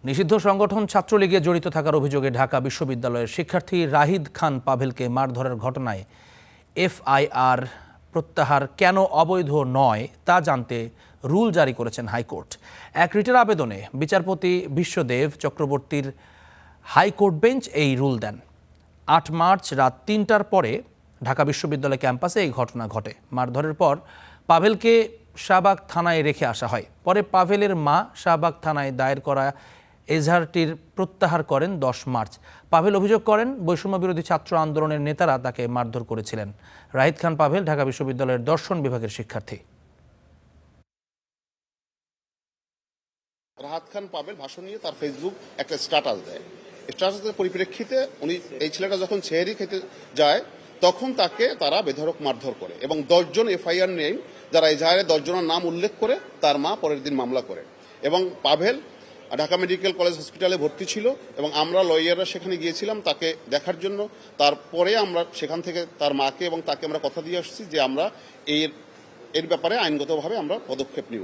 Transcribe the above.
নিষিদ্ধ সংগঠন ছাত্রলীগে জড়িত থাকার অভিযোগে ঢাকা বিশ্ববিদ্যালয়ের শিক্ষার্থী রাহিদ খান পাভেলকে মারধরের ঘটনায় এফআইআর প্রত্যাহার কেন অবৈধ নয় তা জানতে রুল জারি করেছেন হাইকোর্ট। এক রিটের আবেদনে বিচারপতি বিশ্বদেব চক্রবর্তীর হাইকোর্ট বেঞ্চ এই রুল দেন। ৮ মার্চ রাত ৩টার পরে ঢাকা বিশ্ববিদ্যালয় ক্যাম্পাসে এই ঘটনা ঘটে। মারধরের পর পাভেলকে শাহবাগ থানায় রেখে আসা হয়। পরে পাভেলের মা শাহবাগ থানায় দায়ের করা এজাহারটির প্রত্যাহার করেন ১০ মার্চ। পাভেল অভিযোগ করেন বৈষম্য বিরোধী ছাত্র আন্দোলনের নেতারা তাকে মারধর করেছিলেন। রাহিদ খান পাভেল ঢাকা বিশ্ববিদ্যালয়ের দর্শন বিভাগের শিক্ষার্থী। রাহাত খান পাভেল ভাষণ নিয়ে তার ফেসবুক একটা স্ট্যাটাস দেয়। স্ট্যাটাসের পরিপ্রেক্ষিতে উনি এই ছেলেটা যখন সেহরি খেতে যায় তখন তাকে তারা বেধড়ক মারধর করে এবং 10 জন এফআইআর নেই, যারা এজাহারে 10 জনের নাম উল্লেখ করে তার মা পরের দিন মামলা করে এবং পাভেল ঢাকা মেডিকেল কলেজ হসপিটালে ভর্তি ছিল এবং আমরা লয়াররা সেখানে গিয়েছিলাম তাকে দেখার জন্য। তারপরে আমরা সেখান থেকে তার মাকে এবং তাকে আমরা কথা দিয়ে আসছি যে আমরা এর ব্যাপারে আইনগতভাবে আমরা পদক্ষেপ নিব।